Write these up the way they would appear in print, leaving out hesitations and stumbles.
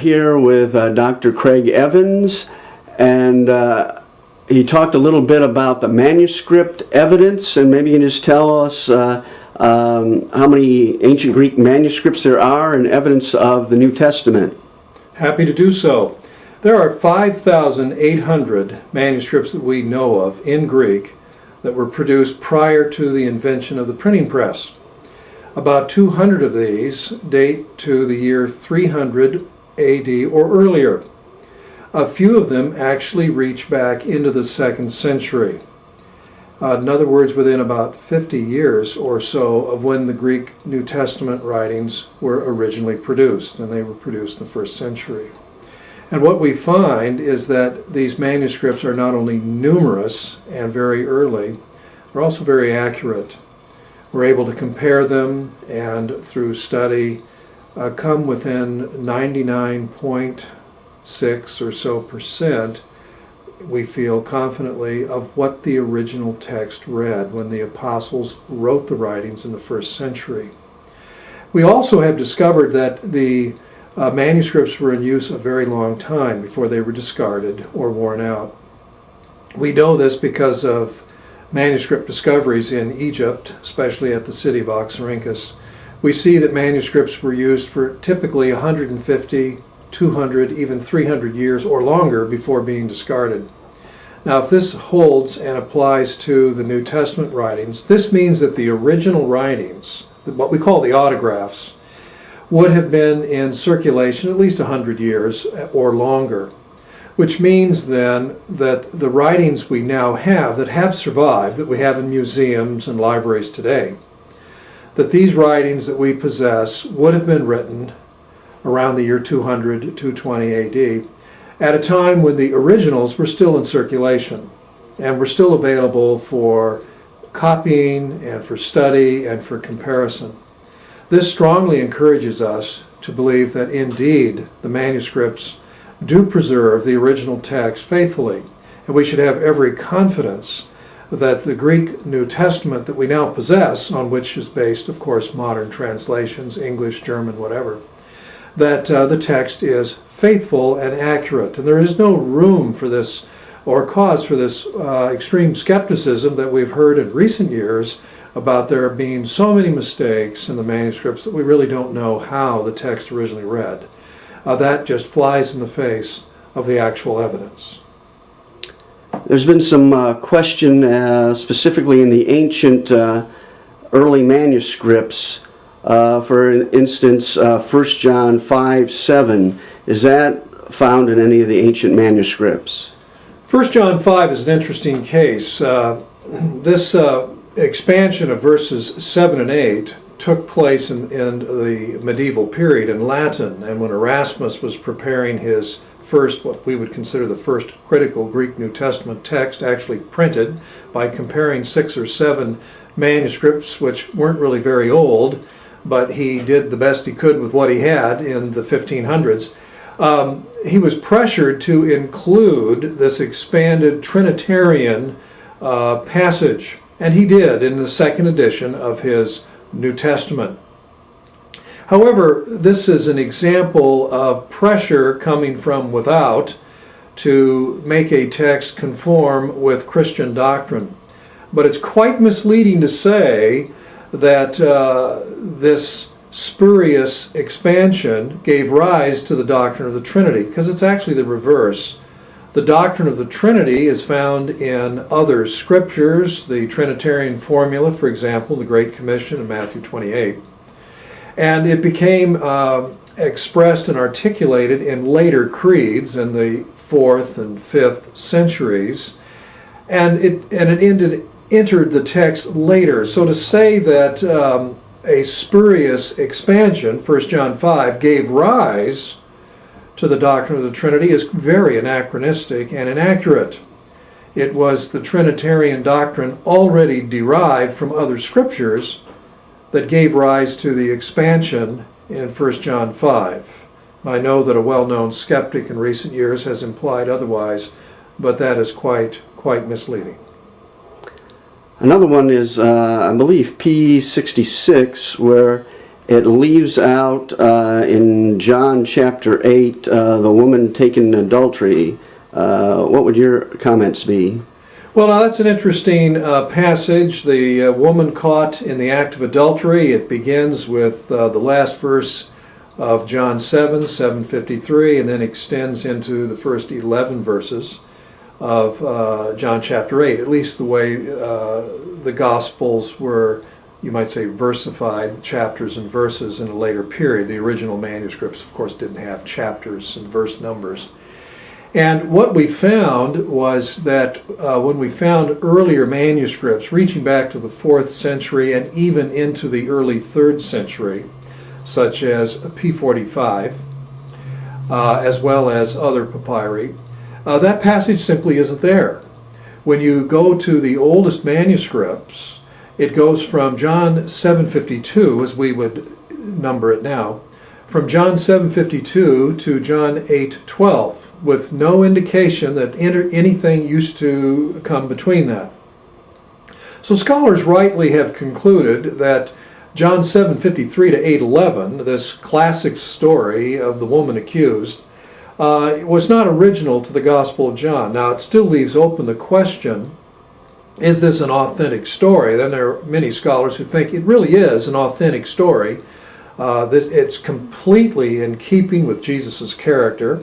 Here with Dr. Craig Evans, and he talked a little bit about the manuscript evidence, and maybe you can just tell us how many ancient Greek manuscripts there are and evidence of the New Testament. Happy to do so. There are 5,800 manuscripts that we know of in Greek that were produced prior to the invention of the printing press. About 200 of these date to the year 300 AD or earlier. A few of them actually reach back into the 2nd century. In other words, within about 50 years or so of when the Greek New Testament writings were originally produced, and they were produced in the 1st century. And what we find is that these manuscripts are not only numerous and very early, they're also very accurate. We're able to compare them and through study come within 99.6 or so percent, we feel confidently, of what the original text read when the apostles wrote the writings in the 1st century. We also have discovered that the manuscripts were in use a very long time before they were discarded or worn out. We know this because of manuscript discoveries in Egypt, especially at the city of Oxyrhynchus. We see that manuscripts were used for typically 150, 200, even 300 years or longer before being discarded. Now, if this holds and applies to the New Testament writings, this means that the original writings, what we call the autographs, would have been in circulation at least 100 years or longer, which means then that the writings we now have that have survived, that we have in museums and libraries today, that these writings that we possess would have been written around the year 200 to 220 AD, at a time when the originals were still in circulation and were still available for copying and for study and for comparison. This strongly encourages us to believe that indeed the manuscripts do preserve the original text faithfully, and we should have every confidence that the Greek New Testament that we now possess, on which is based, of course, modern translations, English, German, whatever, that the text is faithful and accurate. And there is no room for this, or cause for this extreme skepticism that we've heard in recent years about there being so many mistakes in the manuscripts that we really don't know how the text originally read. That just flies in the face of the actual evidence. There's been some question specifically in the ancient early manuscripts. For instance, 1 John 5:7. Is that found in any of the ancient manuscripts? 1 John 5 is an interesting case. This expansion of verses 7 and 8 took place in the medieval period in Latin, and when Erasmus was preparing his first, what we would consider the first critical Greek New Testament text, actually printed by comparing 6 or 7 manuscripts which weren't really very old, but he did the best he could with what he had in the 1500s. He was pressured to include this expanded Trinitarian passage, and he did in the 2nd edition of his New Testament. However, this is an example of pressure coming from without to make a text conform with Christian doctrine. But it's quite misleading to say that this spurious expansion gave rise to the doctrine of the Trinity, because it's actually the reverse. The doctrine of the Trinity is found in other scriptures, the Trinitarian formula, for example, the Great Commission in Matthew 28. And it became expressed and articulated in later creeds in the 4th and 5th centuries, and it entered the text later. So to say that a spurious expansion, 1 John 5, gave rise to the doctrine of the Trinity is very anachronistic and inaccurate. It was the Trinitarian doctrine already derived from other scriptures that gave rise to the expansion in 1 John 5. I know that a well-known skeptic in recent years has implied otherwise, but that is quite misleading. Another one is, I believe, P66, where it leaves out in John chapter 8 the woman taken in adultery. What would your comments be? Well, now that's an interesting passage. The woman caught in the act of adultery. It begins with the last verse of John 7, 7:53, and then extends into the first 11 verses of John chapter 8, at least the way the Gospels were, you might say, versified, chapters and verses in a later period. The original manuscripts, of course, didn't have chapters and verse numbers. And what we found was that when we found earlier manuscripts reaching back to the 4th century and even into the early 3rd century, such as P45, as well as other papyri, that passage simply isn't there. When you go to the oldest manuscripts, it goes from John 7:52, as we would number it now, from John 7:52 to John 8:12, with no indication that anything used to come between that. So scholars rightly have concluded that John 7:53 to 8:11, this classic story of the woman accused, was not original to the Gospel of John. Now, it still leaves open the question, is this an authentic story? Then there are many scholars who think it really is an authentic story. It's completely in keeping with Jesus' character.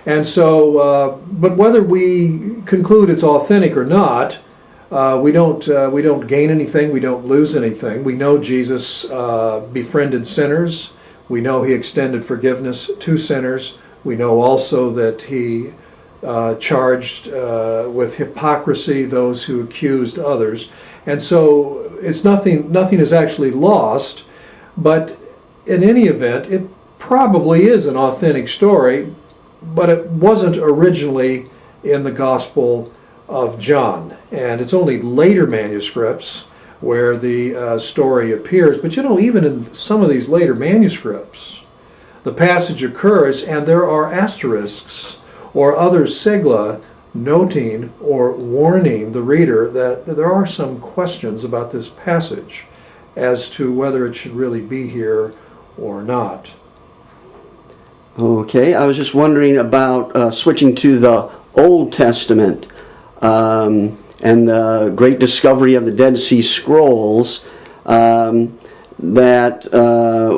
And so, but whether we conclude it's authentic or not, we don't gain anything, we don't lose anything. We know Jesus befriended sinners. We know he extended forgiveness to sinners. We know also that he charged with hypocrisy those who accused others. And so it's nothing is actually lost, but in any event, it probably is an authentic story, but it wasn't originally in the Gospel of John. And it's only later manuscripts where the story appears. But you know, even in some of these later manuscripts, the passage occurs and there are asterisks or other sigla noting or warning the reader that there are some questions about this passage as to whether it should really be here or not. Okay, I was just wondering about switching to the Old Testament and the great discovery of the Dead Sea Scrolls that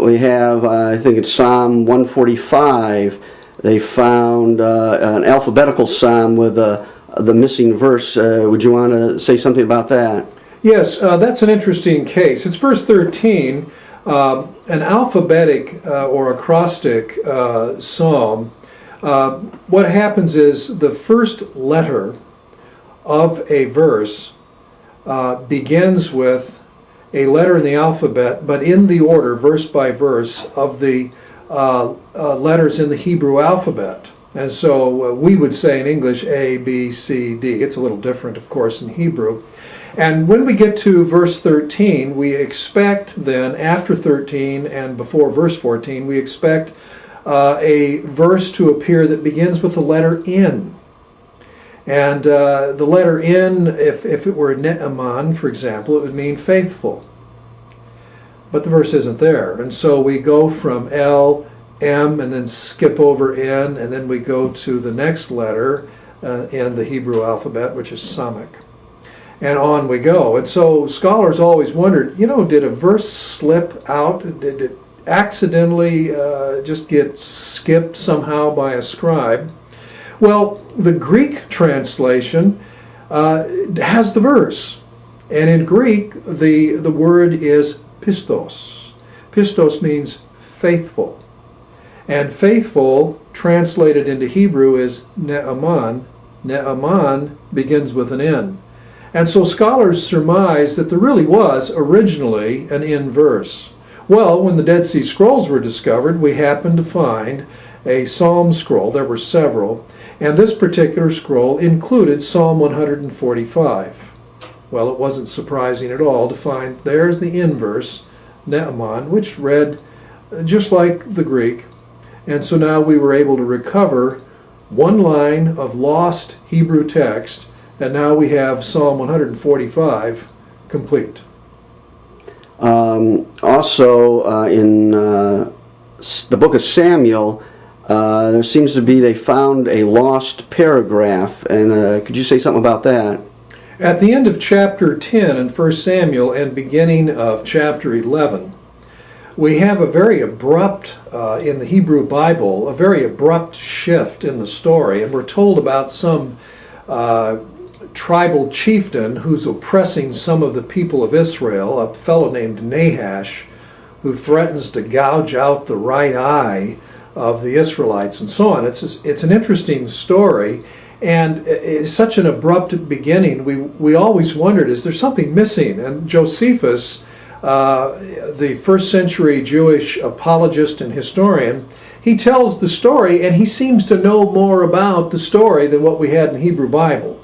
we have, I think it's Psalm 145. They found an alphabetical psalm with the missing verse. Would you want to say something about that? Yes, that's an interesting case. It's verse 13. An alphabetic or acrostic psalm. What happens is the first letter of a verse begins with a letter in the alphabet, but in the order, verse by verse, of the letters in the Hebrew alphabet. And so we would say in English A, B, C, D. It's a little different, of course, in Hebrew. And when we get to verse 13, we expect then, after 13 and before verse 14, we expect a verse to appear that begins with the letter N. And the letter N, if it were Ne'eman, for example, it would mean faithful. But the verse isn't there. And so we go from L, M, and then skip over N, and then we go to the next letter in the Hebrew alphabet, which is Samech. And on we go. And so scholars always wondered, you know, did a verse slip out? Did it accidentally just get skipped somehow by a scribe? Well, the Greek translation has the verse. And in Greek, the word is pistos. Pistos means faithful. And faithful, translated into Hebrew, is Ne'eman. Ne'eman begins with an N. And so scholars surmise that there really was originally an N verse. Well, when the Dead Sea Scrolls were discovered, we happened to find a psalm scroll. There were several. And this particular scroll included Psalm 145. Well, it wasn't surprising at all to find there's the N verse, Ne'eman, which read just like the Greek. And so now we were able to recover one line of lost Hebrew text, and now we have Psalm 145 complete. Also, in the book of Samuel, there seems to be they found a lost paragraph. And could you say something about that? At the end of chapter 10 in 1 Samuel and beginning of chapter 11, we have a very abrupt, in the Hebrew Bible, a very abrupt shift in the story. And we're told about some tribal chieftain who's oppressing some of the people of Israel, a fellow named Nahash, who threatens to gouge out the right eye of the Israelites and so on. It's an interesting story, and it's such an abrupt beginning. We always wondered, is there something missing? And Josephus, the first century Jewish apologist and historian, he tells the story, and he seems to know more about the story than what we had in the Hebrew Bible.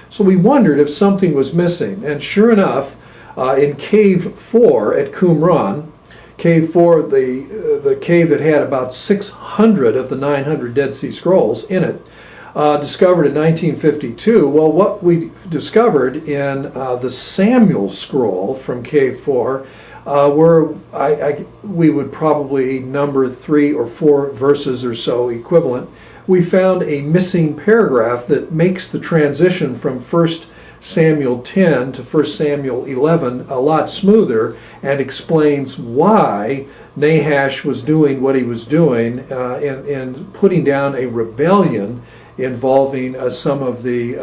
So we wondered if something was missing, and sure enough, in Cave 4 at Qumran, Cave 4, the cave that had about 600 of the 900 Dead Sea Scrolls in it, discovered in 1952. Well, what we discovered in the Samuel scroll from Cave 4 were, we would probably number 3 or 4 verses or so equivalent. We found a missing paragraph that makes the transition from 1 Samuel 10 to 1 Samuel 11 a lot smoother, and explains why Nahash was doing what he was doing in putting down a rebellion involving some of the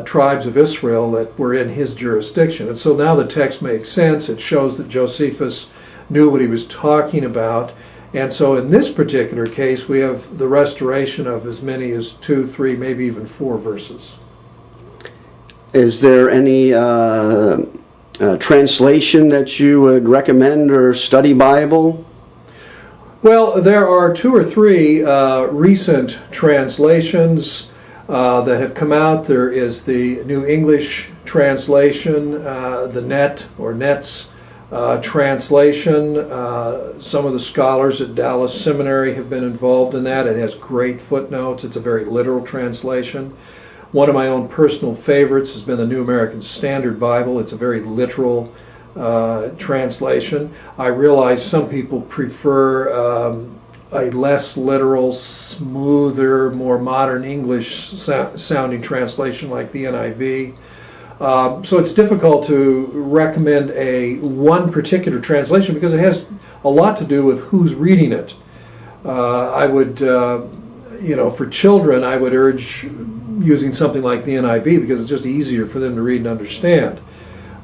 tribes of Israel that were in his jurisdiction. And so now the text makes sense. It shows that Josephus knew what he was talking about. And so in this particular case, we have the restoration of as many as 2, 3, maybe even 4 verses. Is there any translation that you would recommend or study Bible? Well, there are 2 or 3 recent translations that have come out. There is the New English translation, the Net or Net's translation. Some of the scholars at Dallas Seminary have been involved in that. It has great footnotes. It's a very literal translation. One of my own personal favorites has been the New American Standard Bible. It's a very literal translation. I realize some people prefer a less literal, smoother, more modern English sounding translation like the NIV. So it's difficult to recommend one particular translation because it has a lot to do with who's reading it. I would, for children, I would urge using something like the NIV because it's just easier for them to read and understand.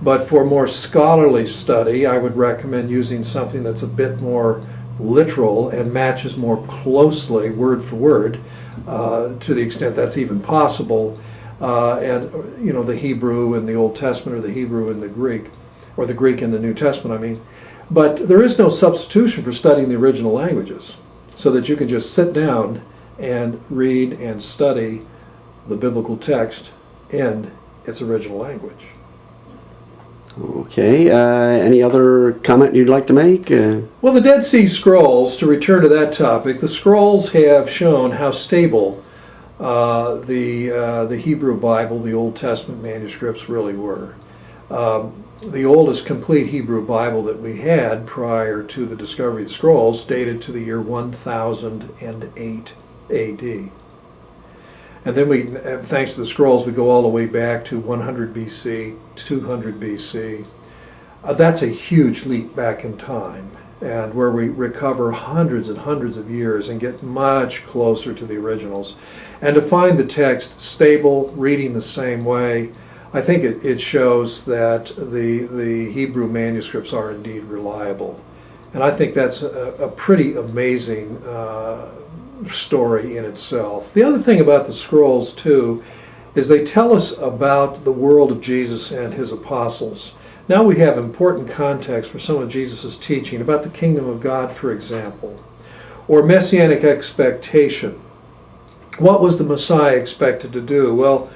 But for more scholarly study, I would recommend using something that's a bit more literal and matches more closely, word for word, to the extent that's even possible. And the Hebrew in the Old Testament, or the Hebrew in the Greek, or the Greek in the New Testament, I mean. But there is no substitution for studying the original languages, so that you can just sit down and read and study the biblical text in its original language. Okay, any other comment you'd like to make? Well, the Dead Sea Scrolls, to return to that topic, the scrolls have shown how stable the Hebrew Bible, the Old Testament manuscripts really were. The oldest complete Hebrew Bible that we had prior to the discovery of the scrolls dated to the year 1008 AD. And then we, thanks to the scrolls, we go all the way back to 100 BC, 200 BC. That's a huge leap back in time, and where we recover hundreds and hundreds of years and get much closer to the originals. And to find the text stable, reading the same way, I think it shows that the Hebrew manuscripts are indeed reliable. And I think that's a pretty amazing story in itself. The other thing about the scrolls too is they tell us about the world of Jesus and his apostles. Now we have important context for some of Jesus' teaching about the kingdom of God, for example, or messianic expectation. What was the Messiah expected to do? Well,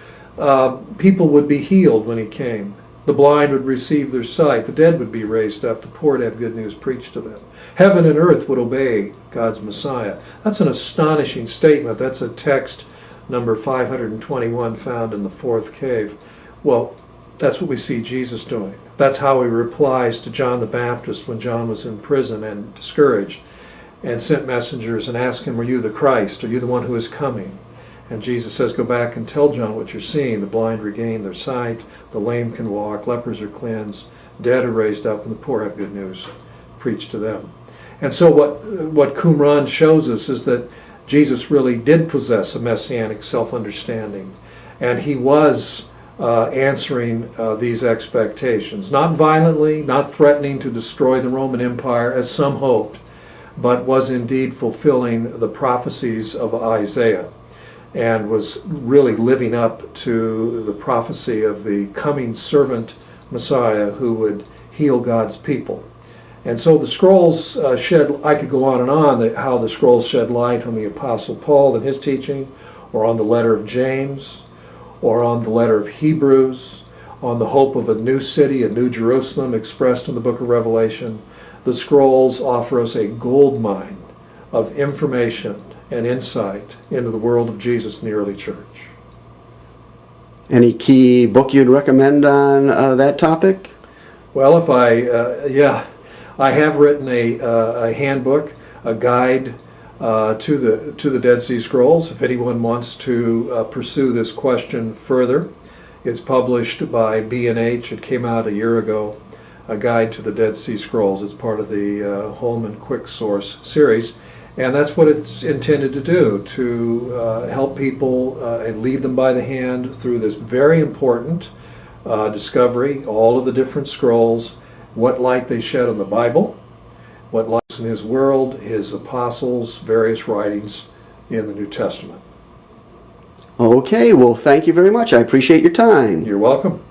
people would be healed when he came. The blind would receive their sight. The dead would be raised up. The poor would have good news preached to them. Heaven and earth would obey God's Messiah. That's an astonishing statement. That's a text number 521 found in the 4th cave. Well, That's what we see Jesus doing. That's how he replies to John the Baptist when John was in prison and discouraged, and sent messengers and asked him, "Are you the Christ? Are you the one who is coming?" And Jesus says, "Go back and tell John what you're seeing. The blind regain their sight, the lame can walk, lepers are cleansed, dead are raised up, and the poor have good news. Preach to them." And so what Qumran shows us is that Jesus really did possess a messianic self-understanding, and he was answering these expectations. Not violently, not threatening to destroy the Roman Empire as some hoped, but was indeed fulfilling the prophecies of Isaiah, and was really living up to the prophecy of the coming servant Messiah who would heal God's people. And so the scrolls I could go on and on, how the scrolls shed light on the Apostle Paul and his teaching, or on the letter of James, or on the letter of Hebrews, on the hope of a new city, a new Jerusalem expressed in the book of Revelation. The scrolls offer us a gold mine of information and insight into the world of Jesus in the early church. Any key book you'd recommend on that topic? Well, I have written a handbook, a guide to the Dead Sea Scrolls. If anyone wants to pursue this question further, it's published by B&H. It came out a year ago. A guide to the Dead Sea Scrolls. It's part of the Holman Quick Source series, and that's what it's intended to do, to help people and lead them by the hand through this very important discovery, all of the different scrolls, what light they shed on the Bible, what light in his world, his apostles, various writings in the New Testament. Okay, well, thank you very much. I appreciate your time. You're welcome.